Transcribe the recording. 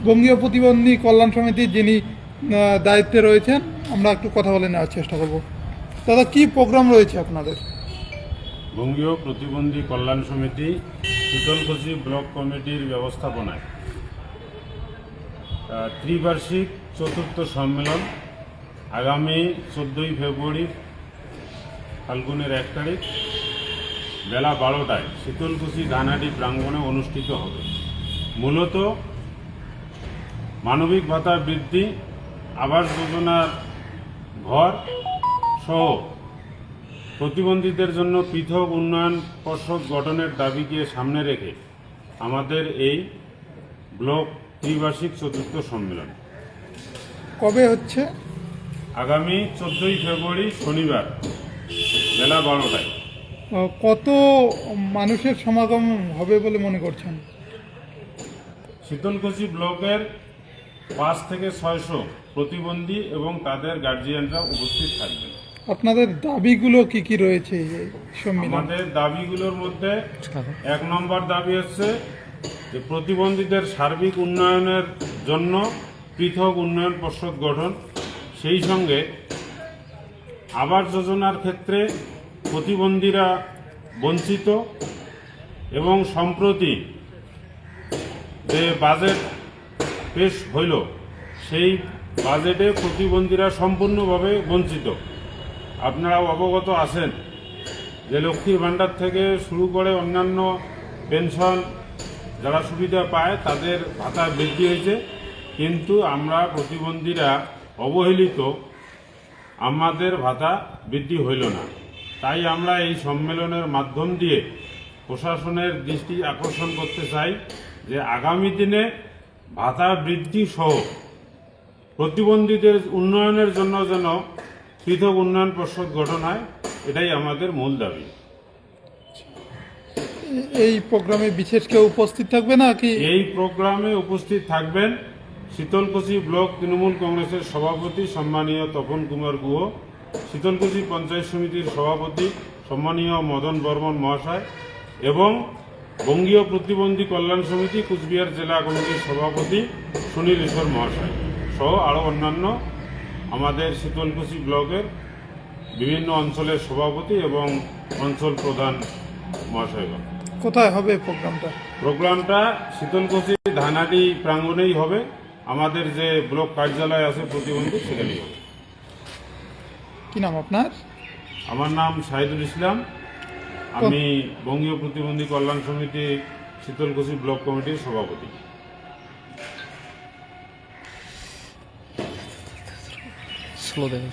বঙ্গীয় প্রতিবন্ধী কল্যাণ সমিতির যিনি দায়িত্বে রয়েছেন, আমরা একটু কথা বলে নেওয়ার চেষ্টা করব। দাদা, কি প্রোগ্রাম রয়েছে আপনাদের? বঙ্গীয় প্রতিবন্ধী কল্যাণ সমিতি শীতলকুচি ব্লক কমিটির ব্যবস্থাপনায় ত্রিবার্ষিক চতুর্থ সম্মেলন আগামী 14ই ফেব্রুয়ারি ফাল্গুনের 1 তারিখ বেলা 12টায় শীতলকুচি ধানহাটি প্রাঙ্গণে অনুষ্ঠিত হবে। মূলত মানবিক ভাতা বৃদ্ধি, আবাস যোজনার ঘর সহ প্রতিবন্ধীদের জন্য পৃথক উন্নয়ন পর্ষদ গঠনের দাবিকে সামনে রেখে আমাদের এই ব্লক ত্রিবার্ষিক চতুর্থ সম্মেলন কবে হচ্ছে? আগামী 14ই ফেব্রুয়ারি শনিবার বেলা 12টায়। কত মানুষের সমাগম হবে বলে মনে করছেন? শীতলকুচি ব্লকের 5 থেকে 600 প্রতিবন্ধী এবং তাদের গার্জিয়ানরা উপস্থিত থাকবেন। আপনাদের দাবিগুলো কি কি রয়েছে এই সম্মেলনে? আমাদের দাবিগুলোর মধ্যে 1 নম্বর দাবি হচ্ছে যে প্রতিবন্ধীদের সার্বিক উন্নয়নের জন্য পৃথক উন্নয়ন পর্ষদ গঠন, সেই সঙ্গে আবাস যোজনার ক্ষেত্রে প্রতিবন্ধীরা বঞ্চিত এবং সম্প্রতি যে বাজেট পেশ হইল সেই বাজেটে প্রতিবন্ধীরা সম্পূর্ণভাবে বঞ্চিত। আপনারা অবগত আছেন যে লক্ষ্মীর ভাণ্ডার থেকে শুরু করে অন্যান্য পেনশন যারা সুবিধা পায় তাদের ভাতা বৃদ্ধি হয়েছে, কিন্তু আমরা প্রতিবন্ধীরা অবহেলিত, আমাদের ভাতা বৃদ্ধি হইল না। তাই আমরা এই সম্মেলনের মাধ্যম দিয়ে প্রশাসনের দৃষ্টি আকর্ষণ করতে চাই যে আগামী দিনে ভাতা বৃদ্ধি সহ প্রতিবন্ধীদের উন্নয়নের জন্য যেন পৃথক উন্নয়ন পর্ষদ গঠন হয়, এটাই আমাদের মূল দাবি। এই প্রোগ্রামে বিশেষ কেউ উপস্থিত থাকবে না কি? এই প্রোগ্রামে উপস্থিত থাকবেন শীতলকুচি ব্লক তৃণমূল কংগ্রেসের সভাপতি সম্মানীয় তপন কুমার গুহ, শীতলকুচি পঞ্চায়েত সমিতির সভাপতি সম্মানীয় মদন বর্মন মহাশয় এবং বঙ্গীয় প্রতিবন্ধী কল্যাণ সমিতি কুচবিহার জেলা কমিটির সভাপতি সুনীল ঈশ্বর মহাশয় সহ আরও অন্যান্য আমাদের শীতলকুচি ব্লকের বিভিন্ন অঞ্চলের সভাপতি এবং অঞ্চল প্রধান মহাশয়গণ। কোথায় হবে প্রোগ্রামটা? প্রোগ্রামটা শীতলকুচি ধানহাটি প্রাঙ্গণেই হবে। আমাদের যে ব্লক কার্যালয় আছে প্রতিবন্ধী, সেখানেই হবে। কি নাম আপনার? আমার নাম শাহিদুল ইসলাম, আমি বঙ্গীয় প্রতিবন্ধী কল্যাণ সমিতি শীতলকুচি ব্লক কমিটির সভাপতি। স্লো দেখো।